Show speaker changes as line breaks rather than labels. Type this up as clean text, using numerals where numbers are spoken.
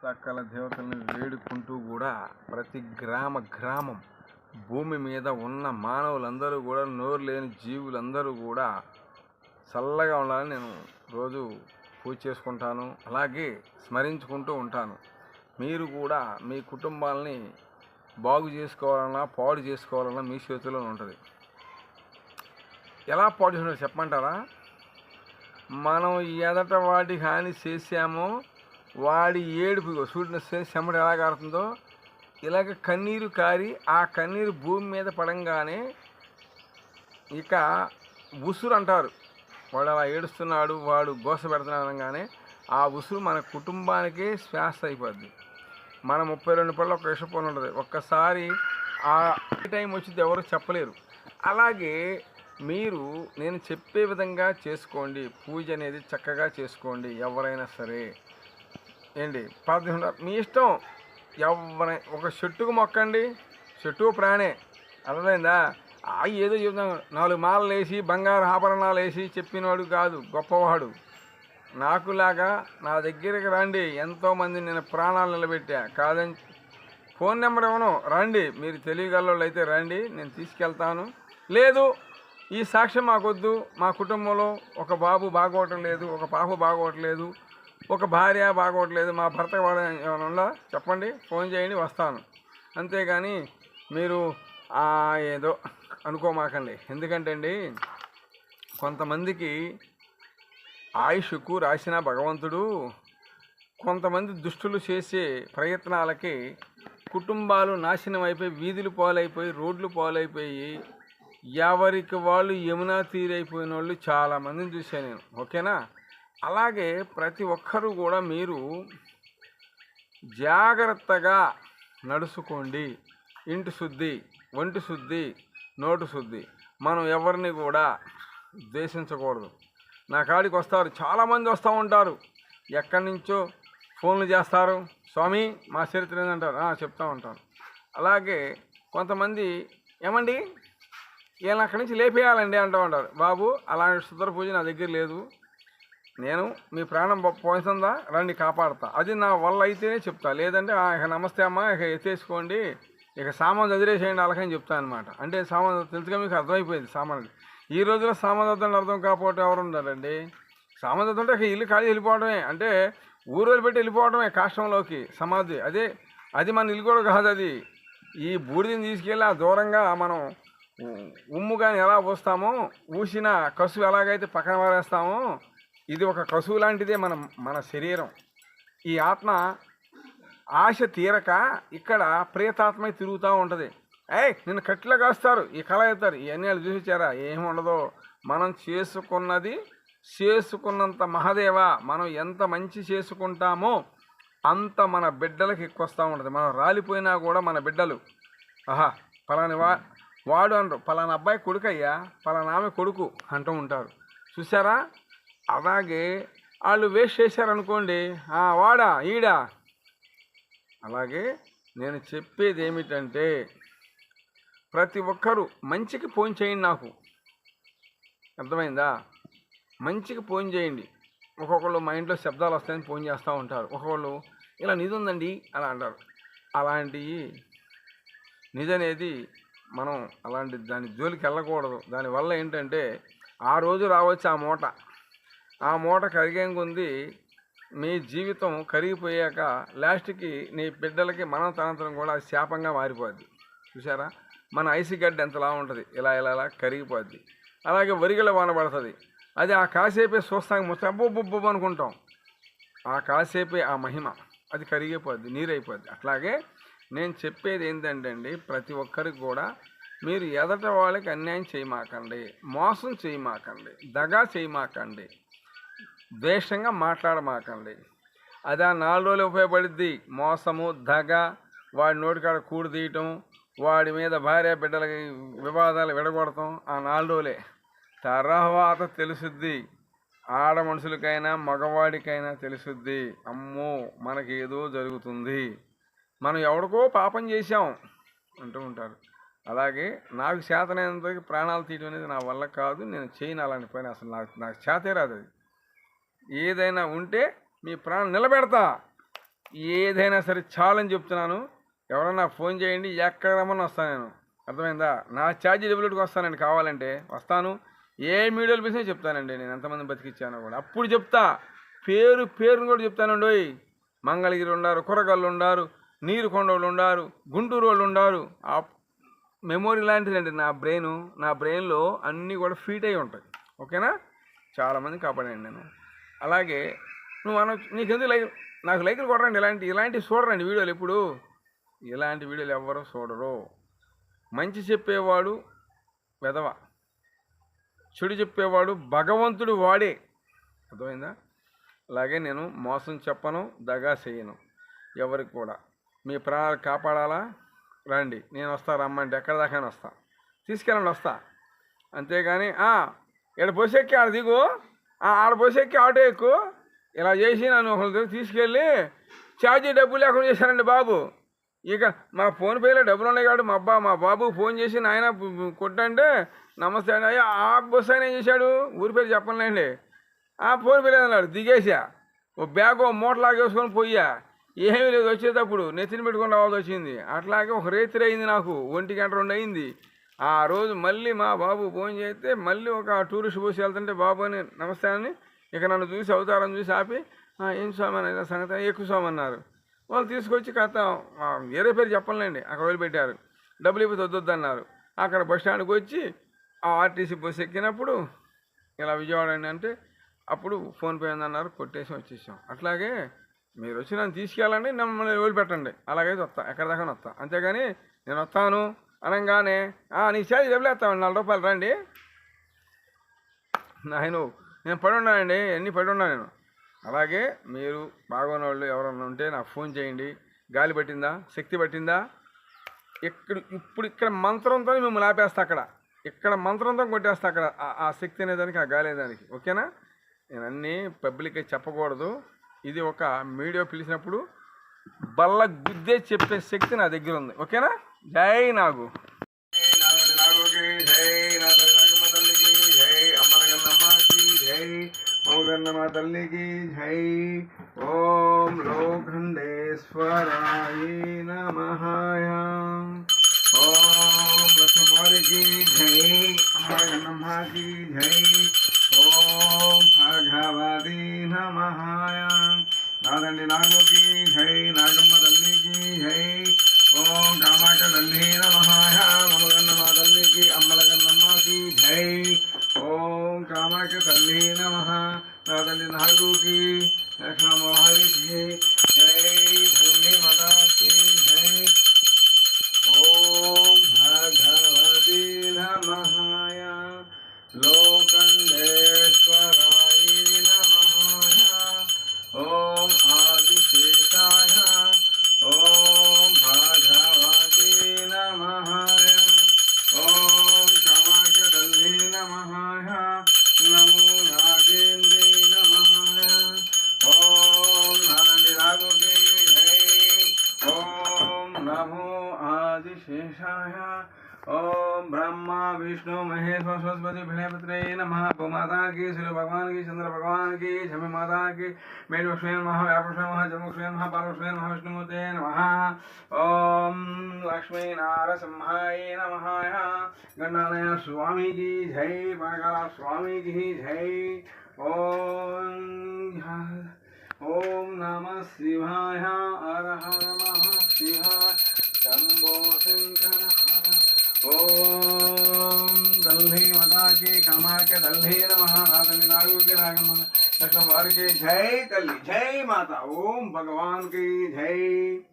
సకల దేవతల్ని వేడుకుంటూ కూడా ప్రతి గ్రామం భూమి మీద ఉన్న మానవులందరూ కూడా నోరు లేని జీవులందరూ కూడా చల్లగా ఉండాలని నేను రోజు పూజ చేసుకుంటాను. అలాగే స్మరించుకుంటూ ఉంటాను. మీరు కూడా మీ కుటుంబాలని బాగు చేసుకోవాలన్నా పాడు చేసుకోవాలన్నా మీ చేతిలో ఉంటుంది. ఎలా పాడు చేసుకుంటారో చెప్పమంటారా? మనం ఎదట వాటికి హాని చేసామో వాడి ఏడుపు సూర్యుని చెమట ఎలా కారుతుందో ఇలాగ కన్నీరు కారి ఆ కన్నీరు భూమి మీద పడంగానే ఇక ఉసురు అంటారు. వాడు అలా ఏడుస్తున్నాడు, వాడు గోస పెడుతున్నాడు అనగానే ఆ ఉసురు మన కుటుంబానికే శ్వాస అయిపోద్ది. మన 32 పళ్ళు ఒక విషపూన ఉంటుంది. ఒక్కసారి ఆ టైం వచ్చింది ఎవరు చెప్పలేరు. అలాగే మీరు నేను చెప్పే విధంగా చేసుకోండి. పూజ అనేది చక్కగా చేసుకోండి. ఎవరైనా సరే ఏంటి పద్ధతి మీ ఇష్టం. ఎవరైనా ఒక చెట్టుకు మొక్కండి, చెట్టు ప్రాణే. అర్థమైందా? ఏదో చెప్తాం 4 మాలలు వేసి బంగారు ఆభరణాలు వేసి చెప్పినవాడు కాదు గొప్పవాడు. నాకులాగా నా దగ్గరికి రండి. ఎంతోమంది నేను ప్రాణాలు నిలబెట్టా. కాదని ఫోన్ నెంబర్ ఇవ్వను, రండి. మీరు తెలియగలవాళ్ళు అయితే రండి, నేను తీసుకెళ్తాను. లేదు ఈ సాక్ష్యం మాకొద్దు, మా కుటుంబంలో ఒక బాబు బాగోవటం లేదు, ఒక పాప బాగోవటం లేదు, ఒక భార్య బాగోవట్లేదు, మా భర్త ఏమైనా ఉందా చెప్పండి, ఫోన్ చేయండి, వస్తాను. అంతేగాని మీరు ఏదో అనుకోమాకండి. ఎందుకంటే అండి కొంతమందికి ఆయుష్కు రాసిన భగవంతుడు కొంతమంది దుష్టులు చేసే ప్రయత్నాలకి కుటుంబాలు నాశనం అయిపోయి వీధులు పాలైపోయి రోడ్లు పాలైపోయి ఎవరికి వాళ్ళు యమునా తీరైపోయిన వాళ్ళు చాలామందిని చూశాను నేను. ఓకేనా? అలాగే ప్రతి ఒక్కరూ కూడా మీరు జాగ్రత్తగా నడుచుకోండి. ఇంటి శుద్ధి, ఒంటి శుద్ధి, నోటు శుద్ధి. మనం ఎవరిని కూడా ద్వేషించకూడదు. నా కాడికి వస్తారు, చాలామంది వస్తూ ఉంటారు, ఎక్కడి నుంచో ఫోన్లు చేస్తారు. స్వామి మా చరిత్ర ఏంటంటారు, చెప్తూ ఉంటాను. అలాగే కొంతమంది ఏమండి వీళ్ళని అక్కడి నుంచి లేపేయాలండి అంటూ ఉంటారు. బాబు అలాంటి శుద్ర పూజ నా దగ్గర లేదు. నేను మీ ప్రాణం పోతుందా రండి కాపాడుతా, అది నా వల్ల అయితేనే చెప్తా. లేదంటే ఇక నమస్తే అమ్మ, ఇక ఎత్తేసుకోండి, ఇక సామాన్ వదిలేసేయండి అలాగని చెప్తాను అనమాట. అంటే సామాన్ తెలుసుగా మీకు అర్థమైపోయింది. సామాన్ ఈ రోజులో సామాన్ వద్దని అర్థం కాకపోవటం ఎవరు ఉన్నారండి? సామాన్ వద్దంటే ఇక ఇల్లు ఖాళీ వెళ్ళిపోవడమే, అంటే ఊరు పెట్టి వెళ్ళిపోవడమే కాష్టంలోకి సమాధి. అది మన ఇల్లు కూడా కాదు. అది ఈ బూడిదని తీసుకెళ్ళి ఆ దూరంగా మనం ఉమ్ము కానీ ఎలా పోస్తామో, ఊసిన కసువు ఎలాగైతే పక్కన పారేస్తామో, ఇది ఒక కసువు లాంటిదే మన శరీరం. ఈ ఆత్మ ఆశ తీరక ఇక్కడ ప్రేతాత్మ తిరుగుతూ ఉంటుంది. నిన్ను కట్టిలో కాస్తారు, ఈ కళ అవుతారు, ఇవన్నీ వాళ్ళు చూపించారా? ఏమి ఉండదో. మనం చేసుకున్నంత మహాదేవ, మనం ఎంత మంచి చేసుకుంటామో అంత మన బిడ్డలకి ఎక్కువస్తూ ఉంటుంది. మనం రాలిపోయినా కూడా మన బిడ్డలు పలాని వాడు అనరు, పలానా అబ్బాయి కొడుకు అయ్యా, పలానా ఆమె కొడుకు అంటూ ఉంటారు. చూసారా? అలాగే వాళ్ళు వేస్ట్ చేశారనుకోండి, వాడా ఈడా. అలాగే నేను చెప్పేది ఏమిటంటే ప్రతి ఒక్కరూ మంచికి ఫోన్ చేయండి. నాకు అర్థమైందా? మంచికి ఫోన్ చేయండి. ఒక్కొక్కళ్ళు మా ఇంట్లో శబ్దాలు వస్తాయని ఫోన్ చేస్తూ ఉంటారు. ఒక్కొక్కళ్ళు ఇలా నిధి ఉందండి అలా అంటారు. అలాంటి నిధి అనేది మనం అలాంటి దాని జోలికి వెళ్ళకూడదు. దానివల్ల ఏంటంటే ఆ రోజు రావచ్చు ఆ మూట కరిగేం కొంది మీ జీవితం కరిగిపోయాక లాస్ట్కి నీ బిడ్డలకి మనం తనంతరం కూడా శాపంగా మారిపోద్ది. చూసారా? మన ఐసిగడ్డ ఎంతలా ఉంటుంది, ఇలా కరిగిపోద్ది. అలాగే వరిగల వాన పడుతుంది, అది ఆ కాసేపే చూస్తాం ముచ్చబ్బు అనుకుంటాం. ఆ కాసేపే ఆ మహిమ అది కరిగిపోద్ది, నీరైపోద్ది. అట్లాగే నేను చెప్పేది ఏంటంటే అండి, ప్రతి ఒక్కరికి కూడా మీరు ఎదట వాళ్ళకి అన్యాయం చేయమాకండి, మోసం చేయమాకండి, దగా చేయమాకండి, ద్వేషంగా మాట్లాడమాకండి. అది ఆ 4 రోజులు ఉపయోగపడుద్ది. మోసము, దగ, వాడి నోటికాడ కూడు తీయటం, వాడి మీద భార్య బిడ్డలకి వివాదాలు విడగొడతాం ఆ 4 రోజులే. తర్వాత తెలుసుద్ది, ఆడ మనుషులకైనా మగవాడికైనా తెలుసుద్ది, అమ్మో మనకి ఏదో జరుగుతుంది, మనం ఎవరికో పాపం చేశాం అంటూ ఉంటారు. అలాగే నాకు చేతనైనంతకి ప్రాణాలు తీయడం అనేది నా వల్ల కాదు, నేను చేయను అలాంటి పని. అసలు నాకు చేతే రాదు. అది ఏదైనా ఉంటే మీ ప్రాణం నిలబెడతా. ఏదైనా సరే చాలని చెప్తున్నాను. ఎవరన్నా ఫోన్ చేయండి, ఎక్కడ రమ్మని వస్తాను నేను. అర్థమైందా? నా ఛార్జీ డబ్బులకి వస్తానండి, కావాలంటే వస్తాను. ఏ మీడియాలు పిలిచినా చెప్తానండి నేను ఎంతమంది బతికిచ్చానో కూడా. అప్పుడు చెప్తా, పేరుని కూడా చెప్తానండి. మంగళగిరి ఉండారు, కూరగాయలు ఉండారు, నీరుకొండ వాళ్ళు ఉండారు, గుంటూరు వాళ్ళు ఉండారు. ఆ మెమొరీ లాంటిదండి నా బ్రెయిన్లో అన్నీ కూడా ఫీట్ అయి ఉంటాయి. ఓకేనా? చాలామంది కాపాడండి నేను. అలాగే నీకెందుకు నాకు లైకులు కొట్టండి. ఇలాంటివి చూడరండి వీడియోలు. ఎప్పుడు ఇలాంటి వీడియోలు ఎవ్వరూ చూడరు. మంచి చెప్పేవాడు వెధవ, చెడు చెప్పేవాడు భగవంతుడు వాడే. అర్థమైందా? అలాగే నేను మోసం చెప్పను, దగా చేయను ఎవరికి కూడా. మీ ప్రాణాలు కాపాడాలా? రండి, నేను వస్తా, రమ్మంటే ఎక్కడ దాకా వస్తా, తీసుకెళ్ళండి, వస్తా. అంతేగాని ఇక్కడ బస్సు ఎక్కి ఆడ దిగు, ఆడ బస్సు ఎక్కి ఆటో ఎక్కువ, ఇలా చేసి నన్ను ఒకరి తీసుకెళ్ళి ఛార్జీ డబ్బులు లేకుండా చేశారండి బాబు. ఇక మా ఫోన్పేలో డబ్బులు ఉన్నాయి కాబట్టి మా బాబు ఫోన్ చేసి నాయన కొట్టంటే నమస్తే అండి. అయ్యా ఆ బస్సు ఆయన ఏం చేశాడు, ఊరి పేరు చెప్పనులేండి, ఫోన్పే లేదన్నాడు. దిగేసా, ఓ బ్యాగ్ మూటలాగా వేసుకొని పోయా, ఏమీ లేదు. వచ్చేటప్పుడు నెత్తిని పెట్టుకొని రావాల్సి వచ్చింది. అట్లాగే ఒక రేత్రి అయింది నాకు, 1:02 అయింది. ఆ రోజు మళ్ళీ మా బాబు ఫోన్ చేస్తే మళ్ళీ ఒక టూరిస్ట్ బస్సు వెళ్తుంటే బాబు అని నమస్తే అని ఇక నన్ను చూసి అవతారం చూసి ఆపి ఏం స్వామి అన్న సంగతి ఎక్కువ స్వామి అన్నారు. వాళ్ళు తీసుకొచ్చి వేరే పేరు చెప్పలేండి అక్కడ వదిలిపెట్టారు. డబ్బులు ఇవ్వ వద్దొద్దన్నారు. అక్కడ బస్ స్టాండ్కి వచ్చి ఆ ఆర్టీసీ బస్సు ఎక్కినప్పుడు ఇలా విజయవాడ అంటే అప్పుడు ఫోన్పే ఉందన్నారు, కొట్టేసి వచ్చేసాం. అట్లాగే మీరు వచ్చి నన్ను తీసుకెళ్ళండి, నన్ను వదిలిపెట్టండి, అలాగైతే వస్తా, ఎక్కడ దాకా వస్తా. అంతేగాని నేను వస్తాను అనగానే నీ ఛార్జీ డబ్బులు వేస్తామండి, 4 రూపాయలు రండి నేను పడి ఉన్నానండి, ఎన్ని పడి ఉన్నా నేను. అలాగే మీరు బాగున్న వాళ్ళు ఎవరన్నా ఉంటే నాకు ఫోన్ చేయండి. గాలి పట్టిందా, శక్తి పట్టిందా, ఇక్కడ మంత్రంతో మిమ్మల్ని ఆపేస్తా, ఇక్కడ మంత్రంతో కొట్టేస్తా అక్కడ ఆ శక్తి అనేదానికి, ఆ గాలి అనేదానికి. ఓకేనా? నేను అన్నీ పబ్లిక్గా చెప్పకూడదు. ఇది ఒక మీడియా పిలిచినప్పుడు బల్ల గుద్దే చెప్పే శక్తి నా దగ్గర ఉంది. ఓకేనా? జై నాగు, గన్నమ్మ తల్లికి జై. ఓం లోఖండేశ్వరాయ నమః. ఓం లక్ష్మీవారికి జై, అమ్మ గన్నమ్మకి జై. ఓం భగవతి నమః. నాదండి నాగుకి జై, నాగమ్మ తల్లికి జై. ఓం కామాఖ్య తల్లి నమః. మమ గన్నమ్మ తల్లికి, అమ్మల గన్నమ్మకి జై. ఓం కామాఖ్య తల్లి నమః. నాదండి నాగుకి, లక్ష్మీవారికి జై, తల్లి మాతాకి జై. ఓం భగవతి నమః. లోకండేశ్వరాయ నమః. ఓం ఆదిశేషాయ. ఓం భగవతి నమః. ఓం కామాఖ్య తల్లి నమః. నమో నాగేంద్రే నమః. ఓం నాదండి నాగుకి జై. ఓం నమో ఆదిశేషాయ. ओम ब्रह्मा विष्णु महेश्वर सरस्वती भिणपत्रे नमः। गौ माता की, सूर्य भगवान की, चंद्र भगवान की, झमी माता की, मेरुष्ण नमः, व्यापुष्ण नमः, जमुष्ण नमः, पारुष्ण नमः, विष्णुमूर्ते नमः। ओम लक्ष्मी नारसिंहाय नमः। गंडालय स्वामी की जय, बाणकाला स्वामी की जय। ओम नमः शिवाय। हर हर नमः शिवाय। शंभो शंकर हर। ओम दल्ली माता की, कामाख्य दल्ली नमः। नादल्ली नागू के नागम लक्ष्मण की जय, दल्ली जय माता। ओम भगवान की जय।